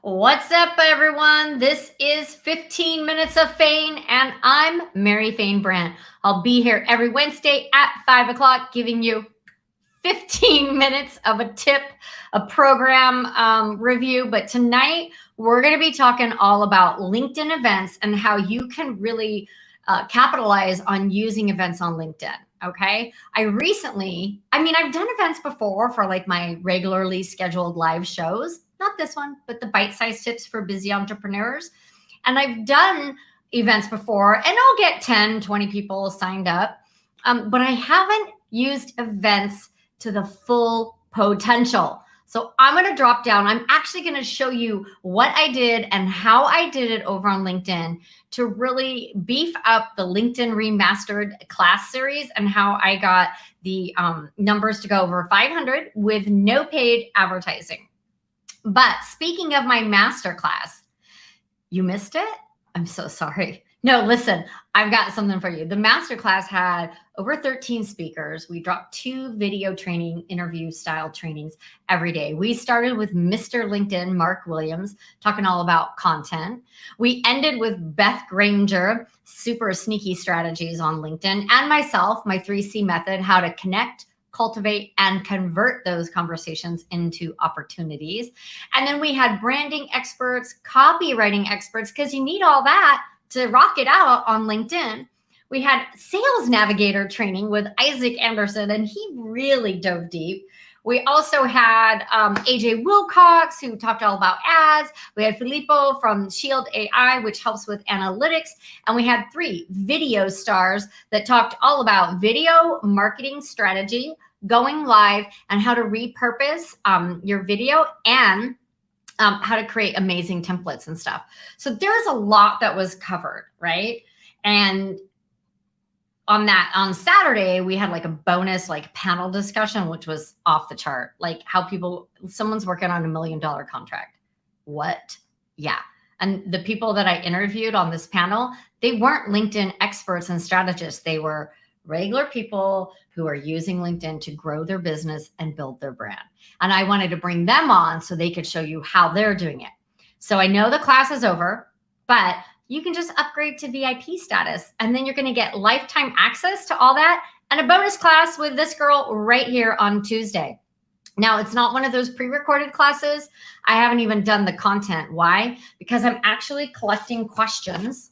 What's up, everyone? This is 15 Minutes of Fain, and I'm Mary Fain Brandt. I'll be here every Wednesday at 5 o'clock giving you 15 minutes of a tip, a program review. But tonight, we're going to be talking all about LinkedIn events and how you can really capitalize on using events on LinkedIn. Okay. I've done events before for like my regularly scheduled live shows, not this one, but the bite-sized tips for busy entrepreneurs. And I've done events before and I'll get 10, 20 people signed up. But I haven't used events to the full potential. So I'm going to drop down. I'm actually going to show you what I did and how I did it over on LinkedIn to really beef up the LinkedIn Remastered class series and how I got the numbers to go over 500 with no paid advertising. But speaking of my masterclass, you missed it? I'm so sorry. No, listen, I've got something for you. The masterclass had over 13 speakers. We dropped 2 video training, interview style trainings every day. We started with Mr. LinkedIn, Mark Williams, talking all about content. We ended with Beth Granger, super sneaky strategies on LinkedIn, and myself, my 3C method, how to connect, cultivate, and convert those conversations into opportunities. And then we had branding experts, copywriting experts, because you need all that to rock it out on LinkedIn. We had sales navigator training with Isaac Anderson, and he really dove deep. We also had AJ Wilcox, who talked all about ads. We had Filippo from Shield AI, which helps with analytics. And we had 3 video stars that talked all about video marketing strategy, going live, and how to repurpose your video, and how to create amazing templates and stuff. So there's a lot that was covered, right? And on Saturday, we had like a bonus like panel discussion, which was off the chart. Like how someone's working on $1 million contract. What? Yeah. And the people that I interviewed on this panel, they weren't LinkedIn experts and strategists. They were regular people who are using LinkedIn to grow their business and build their brand. And I wanted to bring them on so they could show you how they're doing it. So I know the class is over, but you can just upgrade to VIP status, and then you're going to get lifetime access to all that and a bonus class with this girl right here on Tuesday. Now, it's not one of those pre-recorded classes. I haven't even done the content. Why? Because I'm actually collecting questions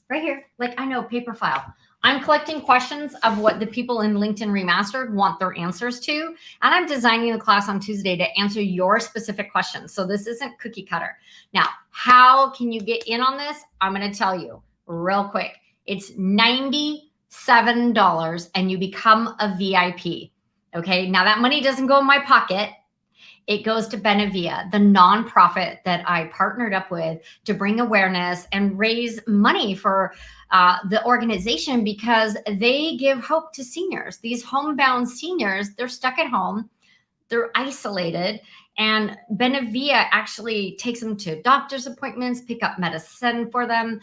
right here. Like, I know, paper file. I'm collecting questions of what the people in LinkedIn Remastered want their answers to. And I'm designing the class on Tuesday to answer your specific questions. So this isn't cookie cutter. Now, how can you get in on this? I'm going to tell you real quick. It's $97 and you become a VIP. Okay. Now that money doesn't go in my pocket. It goes to Benevia, the nonprofit that I partnered up with to bring awareness and raise money for the organization, because they give hope to seniors. These homebound seniors, they're stuck at home, they're isolated, and Benevia actually takes them to doctor's appointments, pick up medicine for them,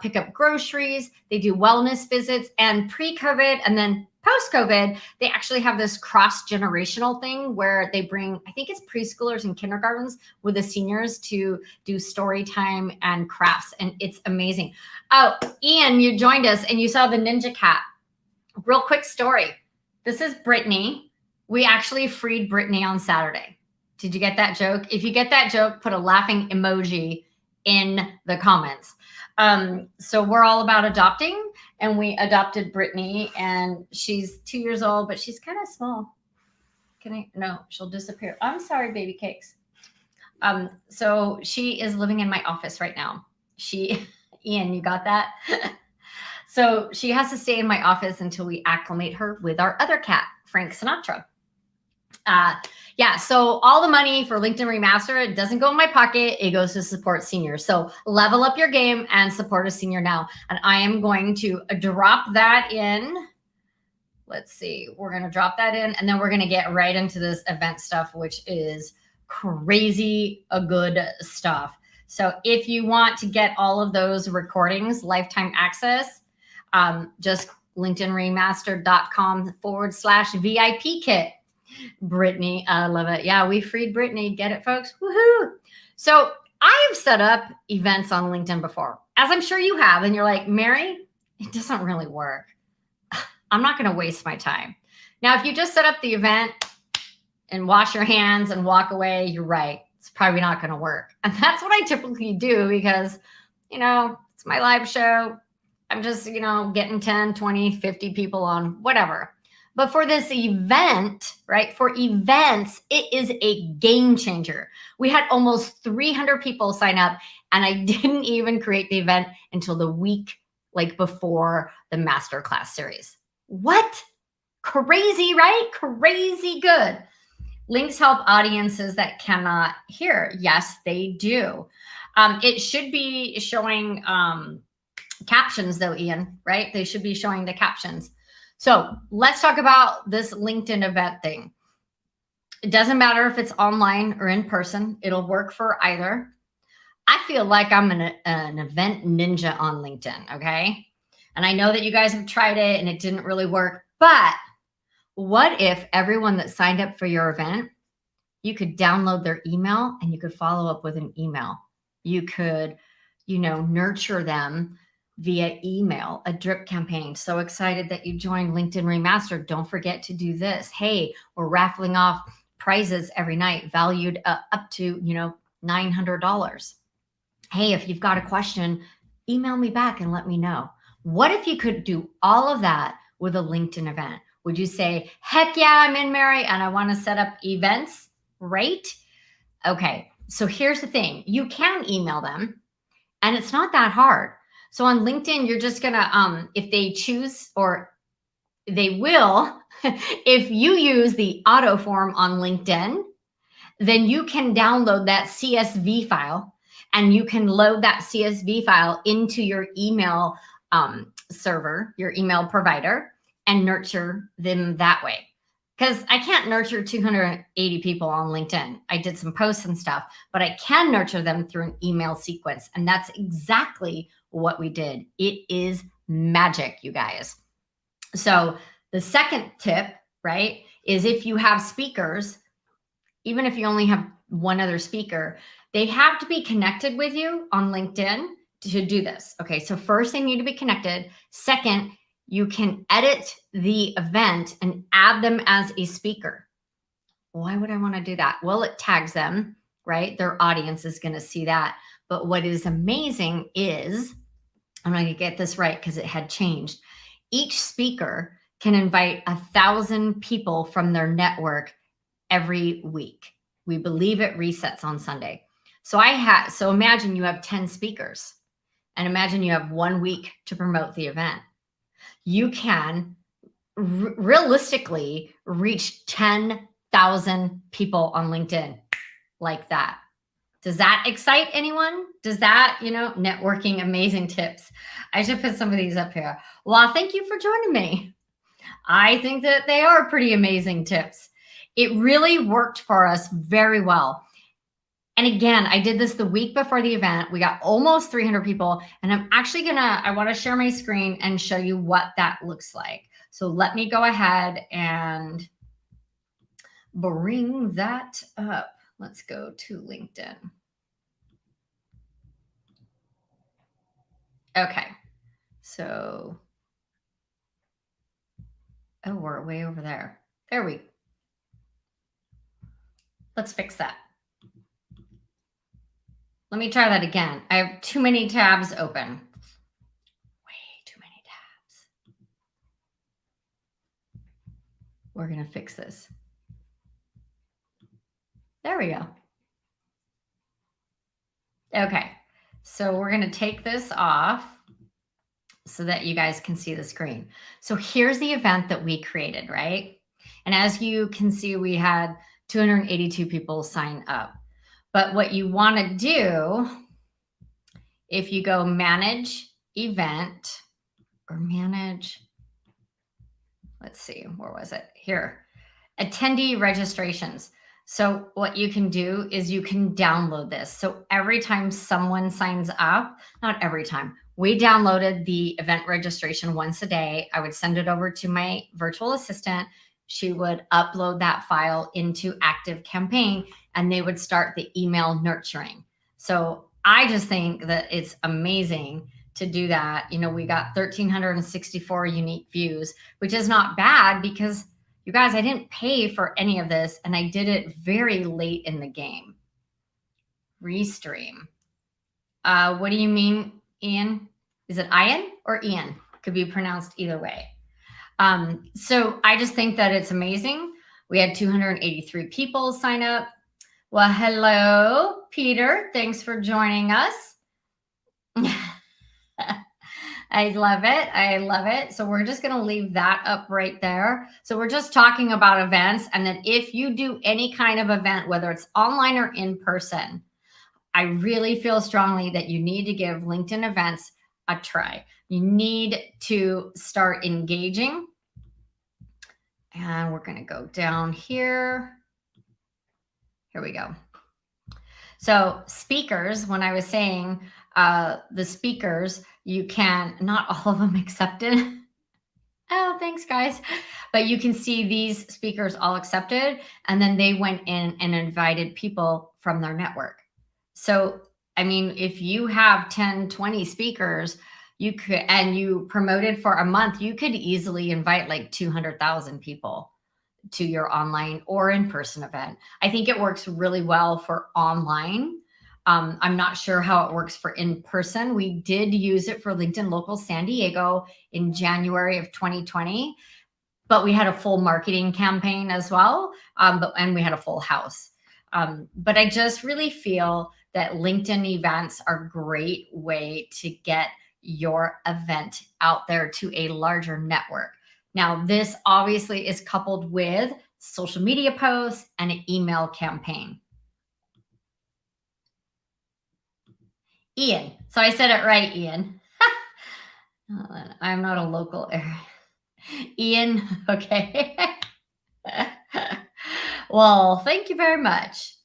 pick up groceries. They do wellness visits, and pre-COVID and then post-COVID, they actually have this cross-generational thing where they bring, I think it's preschoolers and kindergartens with the seniors to do story time and crafts. And it's amazing. Oh, Ian, you joined us and you saw the Ninja Cat. Real quick story. This is Brittany. We actually freed Brittany on Saturday. Did you get that joke? If you get that joke, put a laughing emoji in the comments. So we're all about adopting, and we adopted Brittany, and she's 2 years old, but she's kind of small. No, she'll disappear. I'm sorry, baby cakes. So she is living in my office right now. Ian, you got that? So she has to stay in my office until we acclimate her with our other cat, Frank Sinatra. Yeah, so all the money for LinkedIn Remastered, it doesn't go in my pocket. It goes to support seniors. So level up your game and support a senior now. And I am going to drop that in. Let's see. We're going to drop that in, and then we're going to get right into this event stuff, which is crazy good stuff. So if you want to get all of those recordings, lifetime access, just linkedinremastered.com/VIP kit. Brittany, I love it. Yeah, we freed Brittany. Get it, folks? Woohoo! So I have set up events on LinkedIn before, as I'm sure you have, and you're like, Mary, it doesn't really work. I'm not going to waste my time. Now, if you just set up the event and wash your hands and walk away, you're right. It's probably not going to work. And that's what I typically do because, it's my live show. I'm just, getting 10, 20, 50 people on, whatever. But for this event, right, for events, it is a game changer. We had almost 300 people sign up, and I didn't even create the event until the week before the masterclass series. What? Crazy, right? Crazy good. Links help audiences that cannot hear. Yes, they do. It should be showing captions though, Ian, right? They should be showing the captions. So let's talk about this LinkedIn event thing. It doesn't matter if it's online or in person. It'll work for either. I feel like I'm an event ninja on LinkedIn, okay? And I know that you guys have tried it and it didn't really work, but what if everyone that signed up for your event, you could download their email and you could follow up with an email. You could, nurture them via email, a drip campaign. So excited that you joined LinkedIn Remastered. Don't forget to do this. Hey, we're raffling off prizes every night valued up to, $900. Hey, if you've got a question, email me back and let me know. What if you could do all of that with a LinkedIn event? Would you say, heck yeah, I'm in, Mary, and I want to set up events? Right? Okay. So here's the thing. You can email them and it's not that hard. So on LinkedIn, you're just going to, if they choose, or they will, if you use the auto form on LinkedIn, then you can download that CSV file and you can load that CSV file into your email server, your email provider, and nurture them that way. Because I can't nurture 280 people on LinkedIn. I did some posts and stuff, but I can nurture them through an email sequence. And that's exactly what we did. It is magic, you guys. So the second tip, right, is if you have speakers, even if you only have one other speaker, they have to be connected with you on LinkedIn to do this. Okay, so first they need to be connected. Second, you can edit the event and add them as a speaker. Why would I want to do that? Well, it tags them, right? Their audience is going to see that. But what is amazing is, I'm going to get this right because it had changed. Each speaker can invite 1,000 people from their network every week. We believe it resets on Sunday. So imagine you have 10 speakers and imagine you have 1 week to promote the event. You can realistically reach 10,000 people on LinkedIn like that. Does that excite anyone? Does that, networking, amazing tips. I should put some of these up here. Well, thank you for joining me. I think that they are pretty amazing tips. It really worked for us very well. And again, I did this the week before the event. We got almost 300 people. And I'm actually I want to share my screen and show you what that looks like. So let me go ahead and bring that up. Let's go to LinkedIn. Okay. So, we're way over there. There we go. Let's fix that. Let me try that again. I have too many tabs open. Way too many tabs. We're going to fix this. There we go. Okay. So we're going to take this off so that you guys can see the screen. So here's the event that we created, right? And as you can see, we had 282 people sign up. But what you want to do, if you go manage event or manage, let's see, where was it? Here, attendee registrations. So what you can do is you can download this. So every time someone signs up, not every time, we downloaded the event registration once a day. I would send it over to my virtual assistant. She would upload that file into Active Campaign and they would start the email nurturing. So I just think that it's amazing to do that. We got 1,364 unique views, which is not bad because you guys, I didn't pay for any of this and I did it very late in the game. Restream. What do you mean, Ian? Is it Ian or Ian? Could be pronounced either way. So I just think that it's amazing. We had 283 people sign up. Well, hello, Peter. Thanks for joining us. I love it. I love it. So we're just going to leave that up right there. So we're just talking about events. And then if you do any kind of event, whether it's online or in person, I really feel strongly that you need to give LinkedIn events a try. You need to start engaging. And we're going to go down here. Here we go. So speakers, when I was saying the speakers, you can, not all of them accepted. Oh, thanks guys. But you can see these speakers all accepted. And then they went in and invited people from their network. So, I mean, if you have 10, 20 speakers, you could, and you promoted for a month, you could easily invite like 200,000 people to your online or in-person event. I think it works really well for online. I'm not sure how it works for in-person. We did use it for LinkedIn Local San Diego in January of 2020, but we had a full marketing campaign as well, and we had a full house. But I just really feel that LinkedIn events are a great way to get your event out there to a larger network. Now, this obviously is coupled with social media posts and an email campaign. Ian. So I said it right, Ian. I'm not a local area. Ian, okay. Well, thank you very much.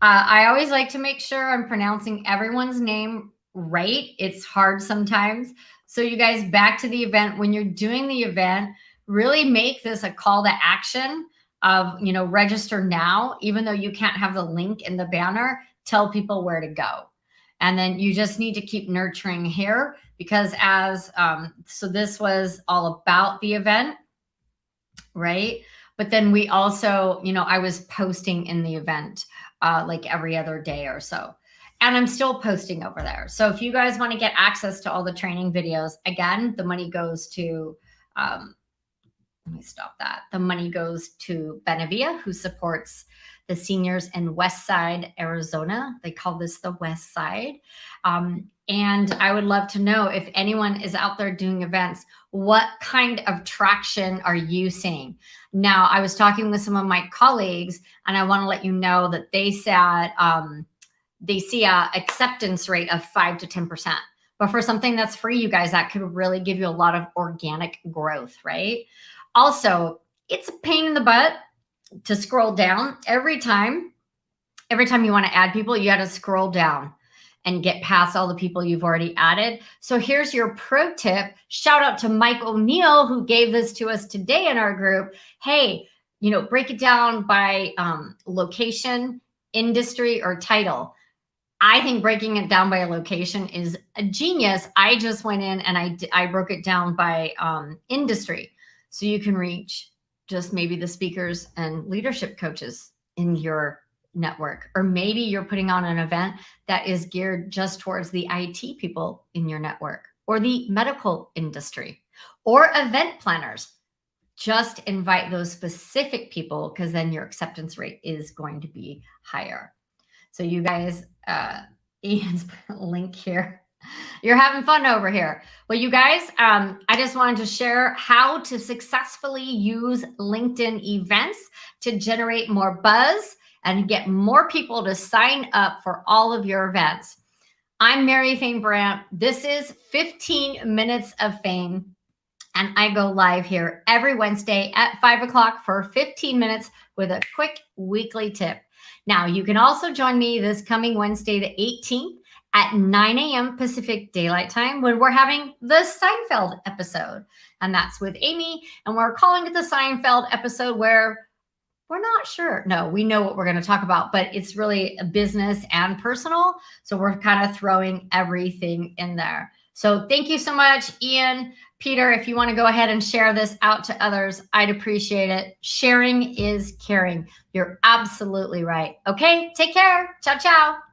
I always like to make sure I'm pronouncing everyone's name right. It's hard sometimes. So you guys, back to the event. When you're doing the event, really make this a call to action of, register now, even though you can't have the link in the banner, tell people where to go. And then you just need to keep nurturing here because so this was all about the event, right? But then we also, I was posting in the event like every other day or so. And I'm still posting over there. So if you guys want to get access to all the training videos, again, the money goes to, let me stop that. The money goes to Benavia, who supports the seniors in West Side, Arizona. They call this the West Side. And I would love to know if anyone is out there doing events, what kind of traction are you seeing? Now, I was talking with some of my colleagues, and I want to let you know that they said they see a acceptance rate of 5 to 10%. But for something that's free, you guys, that could really give you a lot of organic growth, right? Also, it's a pain in the butt to scroll down every time you want to add people, you got to scroll down and get past all the people you've already added. So here's your pro tip. Shout out to Mike O'Neill, who gave this to us today in our group. Hey, break it down by location, industry, or title. I think breaking it down by a location is a genius. I just went in and I broke it down by industry. So you can reach just maybe the speakers and leadership coaches in your network. Or maybe you're putting on an event that is geared just towards the IT people in your network or the medical industry or event planners. Just invite those specific people because then your acceptance rate is going to be higher. So you guys, Ian's link here. You're having fun over here. Well, you guys, I just wanted to share how to successfully use LinkedIn events to generate more buzz and get more people to sign up for all of your events. I'm Mary Fain Brandt. This is 15 Minutes of Fain, and I go live here every Wednesday at 5 o'clock for 15 minutes with a quick weekly tip. Now, you can also join me this coming Wednesday, the 18th, at 9 a.m. Pacific Daylight Time when we're having the Seinfeld episode. And that's with Amy. And we're calling it the Seinfeld episode where we're not sure. No, we know what we're going to talk about, but it's really a business and personal. So we're kind of throwing everything in there. So thank you so much, Ian. Peter, if you want to go ahead and share this out to others, I'd appreciate it. Sharing is caring. You're absolutely right. Okay, take care. Ciao, ciao.